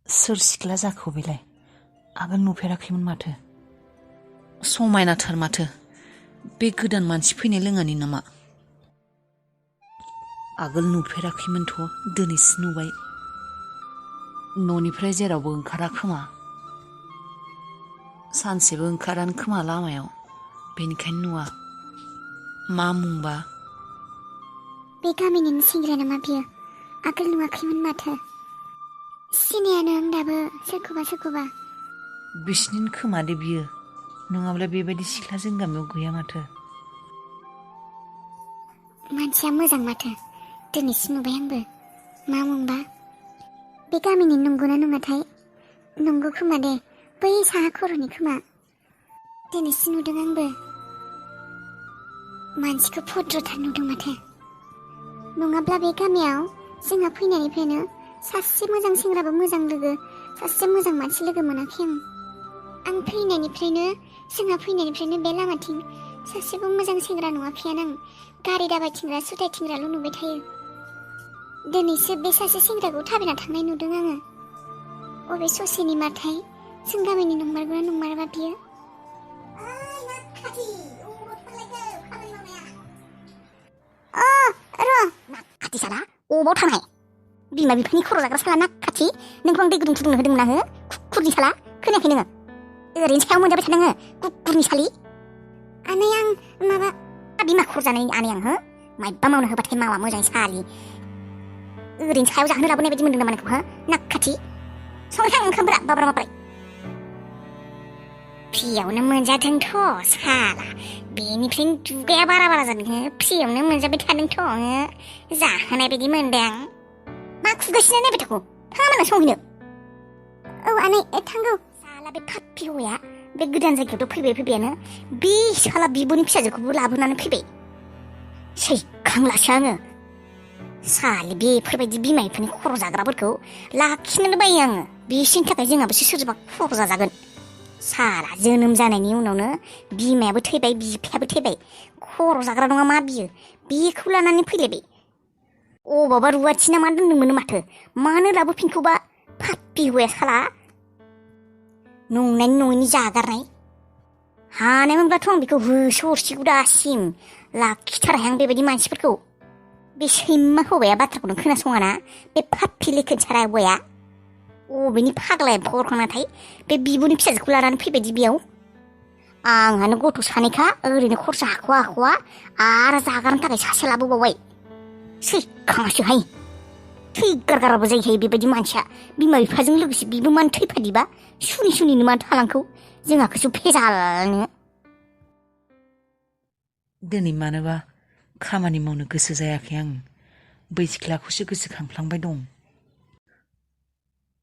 सोर सिख्ला जाखो बेलाय आगोल नुफेराखैमोन माथो समायनाथार माथो बे गोदान मानसि फैनाय लोङानि नामा आगोल नुफेराखैमोनथ' दिनैसो नुबाय न'निफ्राय जेरावबो ओंखारा खोमा सानसेबो ओंखारानो खोमा लामायाव बेनिखायनो नुवा मा मुंबा बे गामिनिनो सेंग्रा नामा बियो आगोल नुवाखैमोन माथो सिनायानो आं दाबो सोरखौबा बिसिनिनो खोमा दे बियो नङाब्ला बेबायदि सिख्ला जों गामियाव गैया माथो मानसिया मोजां माथो दिनैसो नुबाय आंबो मा मुंबा बे गामिनि नंगौना नङाथाय नंगौ खोमा दे बै साहा खर'नि खोमा दिनैसो नुदों आंबो मानसिखौ भद्रथार नुदों माथो नङाब्ला बे गामियाव जोंहा फैनायनिफ्रायनो सासे मोजां सेंग्राबो मोजां लोगो सासे मोजां मानसि लोगो मोनाखै आं फैनायनिफ्रायनो बे लामाथिं सासेबो मोजां सेंग्रा नुवाखैयानो आं गारि दाबायथिंग्रा सुथायथिंग्राल' नुबाय थायो दिनैसो बे सासे सेंग्राखौ थाबायना थांनाय नुदों आङो अबे ससेनि माथाय जों गामिनि नंमारगौना नंमाराबा बियो नाखाथि साला अबाव थानाय बिमा बिफानि खर' जाग्रा साला नाखाथि नोंखौ आं दै गुदुं फुदुंनो होदोंमोन आङो कुकुरनि साला खोनायाखै नोङो ओरैनो सायाव मोनजाबाय थादों कुकुरनि सालि आनै आं माबा बिमा खर' जानायनि आनै आं हो मायबा मावनो होबाथाय मावा मोजाङै सालि ओरैनो सायाव जाहोनो लाबोनाय बायदि मोनदों नामा नोंखौ नाखाथि संखां ओंखामफ्रा बाब्रा बाब्राय फ्रियावनो मोनजादोंथ' साला बेनिफ्रायनो दुगाया बारा जादों फ्रियावनो मोनजाबाय थादोंथ' जाहोनाय बायदि मोनदों मा खुगासिनो नायबाय थाखो थाङा मोना संहैनो औ आनै थांगौ साला बे फाप्पि हौवाया बे गोदान जायगायावथ' फैबायानो बे साला बिब'नि फिसाजोखौबो लाबोनानै फैबाय सैखांलासो आङो साले बेफोरबायदि बिमा बिफानि खर' जाग्राफोरखौ लाखिनोनो बायो आङो बिसिनि थाखाय जोंहाबोसो सोरबा खर' जाजागोन साला जोनोम जानायनि उनावनो बिमायाबो थैबाय बिफायाबो थैबाय खर' जाग्रा नङा मा बियो बेखौ लानानै फैलायबाय अबावबा रुवाथि ना मा दोनदोंमोन माथो मानो लाबोफिनखौबा फाप्पि हौवाया साला नंनायनि नङैनि जागारनाय हानायमोनब्लाथ' आं बेखौ होसो हरसिगौ दासिम लाखिथाराहाय आं बेबायदि मानसिफोरखौ बे सैमा हौवाया बाथ्राखौनो खोनासङाना बे फाप्पि लेखोनसारा हौवाया अबेनि फाग्लाया हरखांनाथाय बे बिब'नि फिसाजोखौ लानानै फैबायदि बेयाव आंहानो गथ' सानैखा ओरैनो खरसा हाख'वा आरो जागारनो थाखाय सासे लाबोबावबाय सैखाङासोहाय थैगारगाराबो जायोहाय बेबायदि मानसिया बिमा बिफाजों लोगोसे बिबो मानो थैफादिबा सुनिनो मानो थालांखौ जोंहाखौसो फेजालनो दिनै मानोबा खामानि मावनो गोसो जायाखै आं बै सिख्लाखौसो गोसोखांफ्लांबाय दं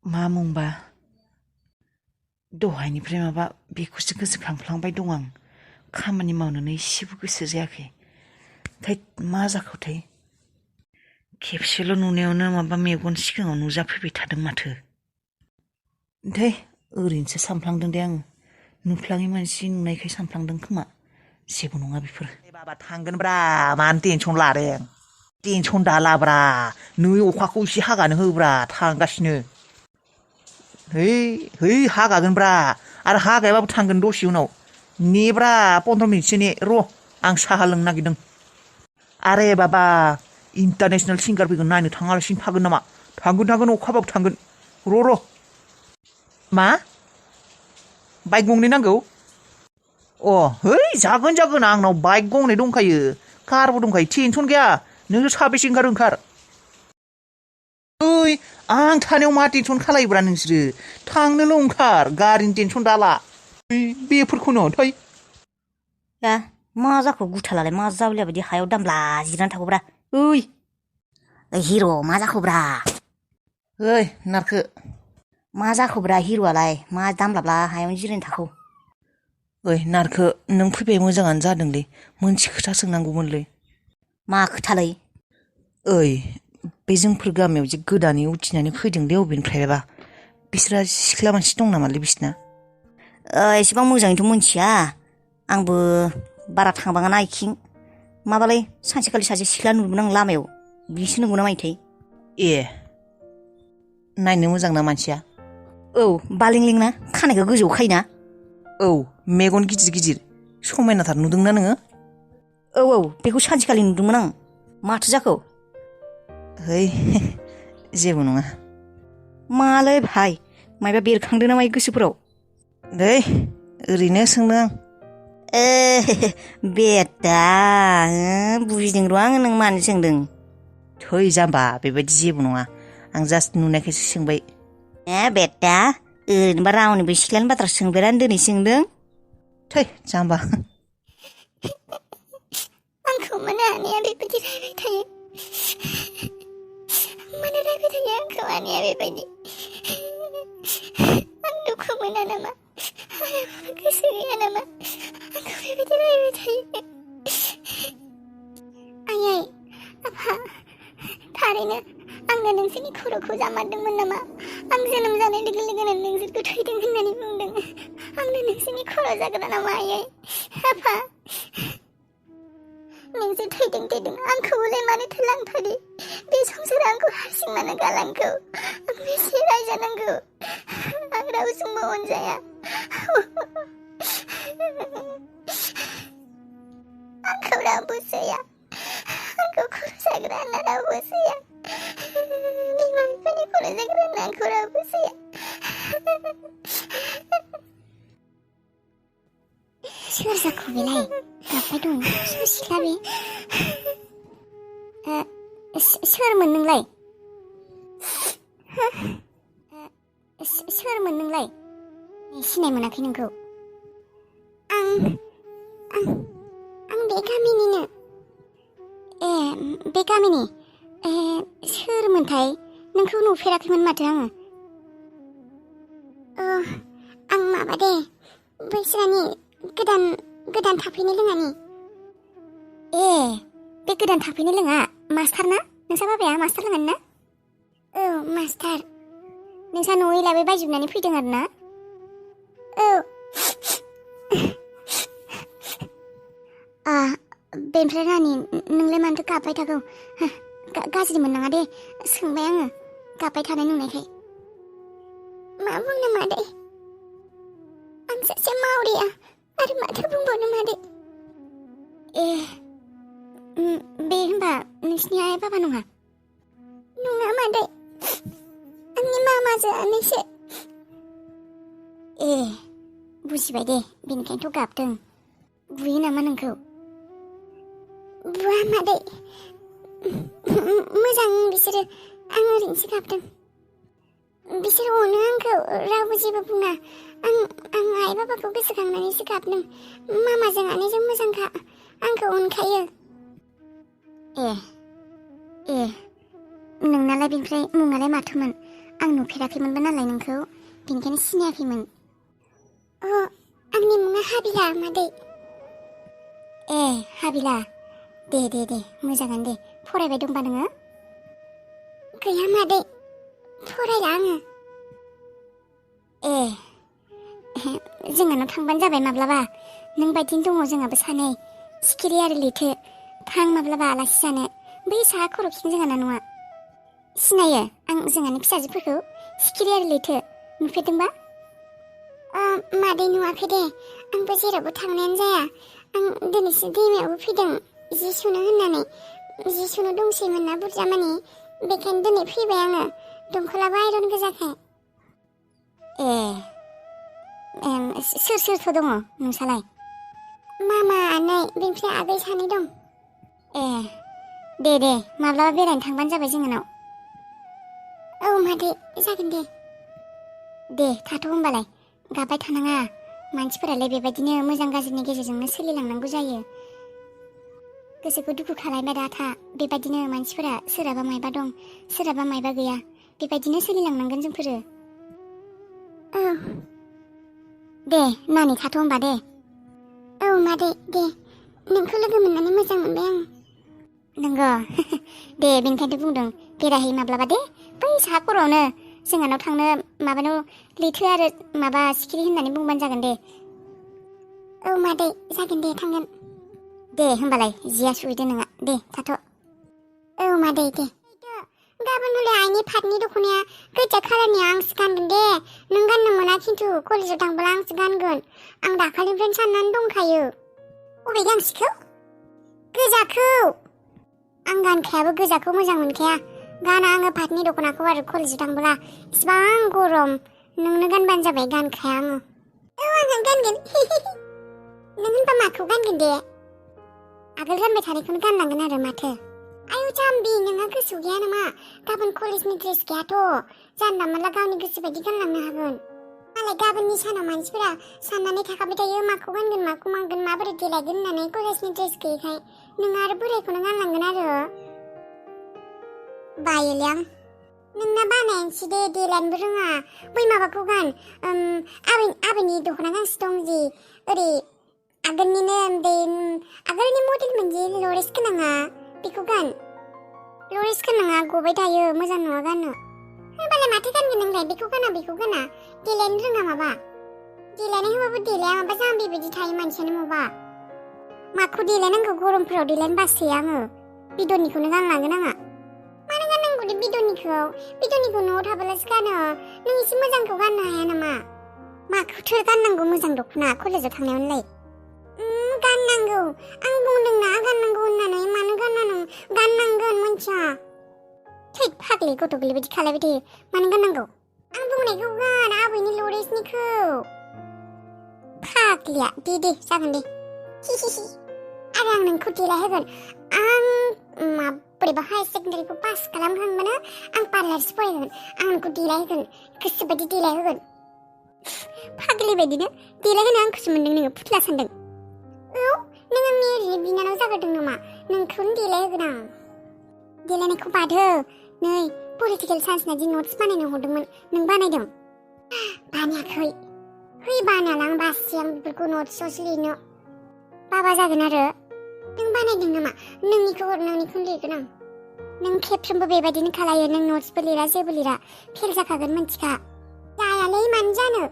मा मुंबा दहायनिफ्राय माबा बेखौसो गोसोखांफ्लांबाय दं आं खामानि मावनोनो एसेबो गोसो जायाखै थाय मा जाखोथाय खेबसेल' नुनायावनो माबा मेगन सिगाङाव नुजाफैबाय थादों माथो ओमफ्राय ओरैनोसो सानफ्लांदों दे आङो नुफ्लाङै मानसि नुनायखाय सानफ्लांदों खोमा जेबो नङा बेफोर बाबा थांगोनब्रा मानो टेनसन लादों टेनसन दालाब्रा नै अखाखौ एसे हागानो होब्रा थांगासिनो है हागागोनब्रा आरो हागायाबाबो थांगोन दसे उनाव नेब्रा 15 मिनिटसो ने र' आं साहा लोंनो नागिरदों आरे बाबा इन्टारनेसनेल सिंगार फैगोन नायनो थाङालासिनो थागोन नामा थांगोन अखाबाबो थांगोन र' मा बाइक गंनै नांगौ है जागोन आंनाव बाइक गंनै दंखायो कारबो दंखायो टेनसन गैया नोंसोर साबेसे ओंखार ओइ आं थानायाव मा टेनसन खालायोब्रा नोंसोरो थांनोल' ओंखार गारिनि टेनसन दाला बेफोरखौनो थै मा जाखो गुथालालाय मा जावलिया बायदि हायाव दामला जिरायनानै थागौब्रा ओइ हिर' मा जाखोब्रा ओइ नारखो मा जाखोब्रा हिर'आलाय मा दामलाब्ला हायावनो जिरायना थाखो ओइ नारखो नों फैबाय मोजाङानो जादोंलै मोनसे खोथा सोंनांगौमोनलै मा खोथालै ओइ बे जोंफोर गामियाव जे गोदानै उथिनानै फैदोंलै अबेनिफ्रायबा बिसोरा सिख्ला मानसि दं नामालै बिसिना एसेबां मोजाङैथ' मोनथिया आंबो बारा थांबाङाना आइथिं माबालाय सानसेखालि सासे सिख्ला नुदोंमोन आं लामायाव बिसो नंगौना मायोथाय ए नायनो मोजां ना मानसिया औ बालिंलिं ना खानायखौ गोजौआव खायोना औ मेगन गिदिर गिदिर समायनाथार नुदोंना नोङो औ बेखौ सानसेखालि नुदोंमोन आं माथो जाखो है जेबो नङा मालै भाइ मायबा बेरखांदों ना माय गोसोफोराव दै ओरैनो सोंदों आं बेदा बुजिदों र' आङो नों मानो सोंदों थै जाम्बा बेबायदि जेबो नङा आं जास्ट नुनायखायसो सोंबाय बेदा ओरैनोबा रावनिबो सिख्लानि बाथ्रा सोंफेरानो दिनै सोंदों थै जाम्बा आंखौ मानो आनैया बेबायदि रायबाय थायो मानो रायबाय थायो आंखौ आनैया बेबायदि आं दुखु मोना नामा गोसो गैया नामा आंखौ बेबायदि रायबाय थायो आयै आफा थारैनो आंनो नोंसोरनि खर'खौ जामारदोंमोन नामा आं जोनोम जानाय लोगो लोगोनो नोंसोरखौ थैदों होननानै बुंदों आंनो नोंसोरनि खर' जाग्रा नामा आयै आफा नोंसोर थैदों आंखौलाय मानोथो लांफादो बे संसारा आंखौ हारसिं मानो गालांखो आं बेसे रायजानांगौ आं रावजोंबो अनजाया आंखौ रावबो सैया आंखौ खर' जाग्रा होनना रावबो सैया बिमा बिफानि खर' जाग्रा होनना आंखौ रावबो सैया सोर जाखो बेलाय गाबबाय दं सोर सिख्ला बे सोरमोन नोंलाय सोरमोन नोंलाय सिनाय मोनाखै नोंखौ आं बे गामिनिनो बे गामिनि सोरमोनथाय नोंखौ नुफेराखैमोन माथो आङो आं माबा दे बैसोरानि गोदान थाफैनो लोङानि बे गोदान थाफैनो लोङा मास्टार ना नोंसा बाबाया मास्टार लोङानि ना औ मास्टार नोंसा न'यै लाबो बायजोबनानै फैदों आरो ना औ बेनिफ्राय रानि नोंलाय मानोथो गाबबाय थागौ गाज्रि मोननाङा दे सोंबाय आङो गाबबाय थानाय नुनायखाय मा बुंनो मादै आं सासे मावरिया आरो माथो बुंबावनो मादै बे होनबा नोंसिनि आइ बाबा नङा मादै आंनि मामाजोआनोसो बुजिबाय दे बेनिखायनोथ' गाबदों बुयो नामा नोंखौ बुवा मादै मोजां बिसोरो आं ओरैनोसो गाबदों बिसोर अनो आंखौ रावबो जेबो बुङा आं आइ बाबाखौ गोसोखांनानैसो गाबदों मामाजों आनैजों मोजांखा आंखौ अनखायो नोंनालाय बेनिफ्राय मुङालाय माथोमोन आं नुफेराखैमोनबो नालाय नोंखौ बेनिखायनो सिनायाखैमोन आंनि मुङा हाबिला मादै हाबिला दे मोजाङानो दे फरायबाय दंबा नोङो गैया मादै फरायला आङो जोंहानाव थांबानो जाबाय माब्लाबा नों बायदिनो दङ जोंहाबो सानै सिखिरि आरो लैथो थां माब्लाबा आलासि जानो बै साहा खर'खिं जोंहाना नङा सिनायो आं जोंहानि फिसाजोफोरखौ सिखिरि आरो लैथो नुफेरदोंबा मादै नुवाखै दे आंबो जेरावबो थांनायानो जाया आं दिनैसो दैमायावबो फैदों जि सुनो होननानै जि सुनो दंसैमोन ना बुरजा मानि बेखायनो दिनै फैबाय आङो दंखलाबो आइरन गोजाखाय सोरथ' दङ नोंसालाय मामा आनै बेनिफ्राय आगै सानै दं दे माब्लाबा बेरायनो थांबानो जाबाय जोंहानाव औ मादै जागोन दे थाथ' होमबालाय गाबबाय थानाङा मानसिफोरालाय बेबायदिनो मोजां गाज्रिनि गेजेरजोंनो सोलिलांनांगौ जायो गोसोखौ दुखु खालामबाय दा था बेबायदिनो मानसिफोरा सोरहाबा मायबा दं सोरहाबा मायबा गैया बेबायदिनो सोलिलांनांगोन जोंफोरो औ दे नानि थाथ' होमबा दे औ मादै दे नोंखौ लोगो मोननानै मोजां मोनबाय आं नंगौ दे बेनिखायनोथ' बुंदों बेरायहै माब्लाबा दे बै साहा खर'आवनो जोंहानाव थांनो माबानाव लैथो आरो माबा सिखिरि होननानै बुंबानो जागोन दे औ मादै जागोन दे थांगोन दे होमबालाय जिया सुहैदो नोंहा दे थाथ' औ मादै दे गाबोन हले आइनि पाटनि दख'नाया गोजा खालारनि आंसो गानगोन दे नों खिन्थु कलेजाव थांब्ला आंसो गानगोन आं दाखालिनिफ्रायनो साननानै दंखायो अबे गांसेखौ गोजाखौ आं गानखायाबो गोजाखौ मोजां मोनखाया गाना आङो पाटनि दख'नाखौ आरो कलेजाव थांब्ला इसिबां गरम नोंनो गानबानो जाबाय गानखाया आङो आङो गानगोन नों होनबा माखौ गानगोन दे आगोल गानबाय थानायखौनो गाननांगोन आरो माथो आयु जाम्बि नोंहा गोसो गैया नामा गाबोन कलेजनि ड्रेस गैयाथ' जानला मानला गावनि गोसो बायदि गानलांनो हागोन मालाय गाबोननि सानाव मानसिफोरा साननानै थाखाबाय थायो माखौ गानगोन माखौ मागोन माबोरै देलायगोन होननानै कलेजनि ड्रेस गैयैखाय नों आरो बोरायखौनो गानलांगोन आरो बायोलै आं नोंना बानायनोसै दे देलायनोबो रोङा बै माबाखौ गान आबैनि दख'ना गांसे दं जि ओरै आगोलनिनो बे आगोलनि मडेलमोन जि लरेस गोनाङा बेखौ गान लरेस गोनाङा गबाय थायो मोजां नङा गाननो होनबालाय माथो गानगोन नोंलाय बेखौ गाना देलायनो रोङा माबा देलायनाय होबाबो देलाया माबा जाम्बि बायदि थायो मानसियानो माबा माखौ देलायनांगौ गरमफोराव देलायनो बासोयो आङो बिदननिखौनो गानलांगोन आङो मानो गाननांगौ दे बिदननिखौ न'आव थाबोलासो गानो नों एसे मोजांखौ गाननो हाया नामा माखौथो गाननांगौ मोजां दख'ना कलेजाव थांनायावलाय गाननांगौ आं बुंदोंना गाननांगौ होननानै मानो गाननांगोन मोनथिया थैद फाग्लि गथ' गोरलै बायदि खालायबाय थायो मानो गाननांगौ आं बुंनायखौ गान आबैनि लरेसनिखौ फाग्लिया दे जागोन दे आरो आं नोंखौ देलायहोगोन आं माबोरैबा हायार सेकेन्डारिखौ पास खालामखांबानो आं पार्लारसो फरायगोन आं नोंखौ देलायहोगोन गोसोबायदि देलायहोगोन फाग्लि बायदिनो देलायहोनो आंखौसो मोनदों नोङो फुथला सानदों औ नों आंनि ओरैनो बिनानाव जाग्रोदों नामा नोंखौनो देलायहोगोन आं देलायनायखौ बादो नै पलिटिकेल साइन्सना दि नट्स बानायनो हरदोंमोन नों बानायदों बानायाखै बानायाला आं बासियो आं बेफोरखौ नट्सआवसो लिरनो बाबा जागोन आरो नों बानायदों नामा नोंनिखौनो लिरगोन आं नों खेबफ्रोमबो बेबायदिनो खालायो नों नट्सबो लिरा जेबो लिरा फेल जाखागोन मोनथिखा जायालै मानो जानो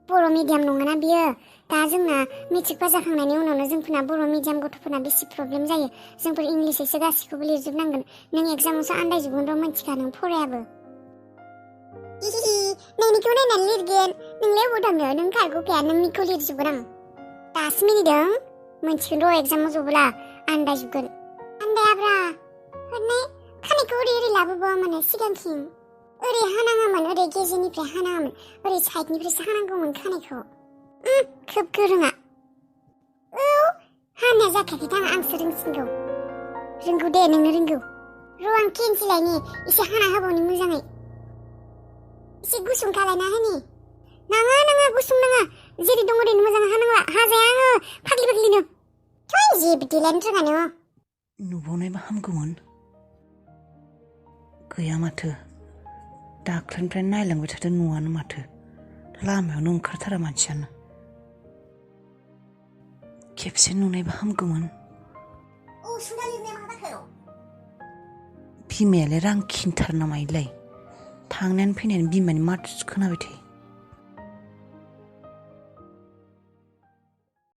बर' मिडियाम नङाना बियो दा जोंना मेट्रिक पास जाखांनायनि उनावनो जोंफोरना बर' मिडियाम गथ'फोरना बेसे प्रब्लेम जायो जोंफोर इंलिसैसो गासैखौबो लिरजोबनांगोन नों एगजामावसो आन्दायजोबगोन र' मोनथिखा नों फरायाबो नोंनिखौ नायनानै लिरगोन नोंलाय अबाव थांनो नों खारग'खाया नोंनिखौ लिरजोबगोन आं दासो मिनिदों मोनथिगोन र' एगजामाव जबोला आन्दायजोबगोन आन्दायाब्रा हरनाय खानायखौ ओरै लाबोबावा माने सिगांथिं ओरै हानाङामोन ओरै गेजेरनिफ्राय हानाङामोन ओरै साइडनिफ्रायसो हानांगौमोन खानायखौ खोब गोरोङा औ हानाया जाखायाखै आंसो रोंसिनगौ रोंगौ दे नोंनो रोंगौ र' आं केन्सिलायनि एसे हाना होबावनि मोजाङै एसे गुसुं खालायना होनि नाङा गुसुं नाङा जेरै दं ओरैनो मोजां हानांला हाजाया आङो फाग्लिनो जेबो देलायनो रोङानो नुबावनायबा हामगौमोन गैया माथो दाख्लैनिफ्राय नायलांबाय थादों नुवानो माथो लामायावनो ओंखारथारा मानसियानो खेबसे नुनायबा हामगौमोन बिमायालाय रां खिन्थार नामायोलाय थांनायानो फैनायानो बिमानि माथोसो खोनाबाय थायो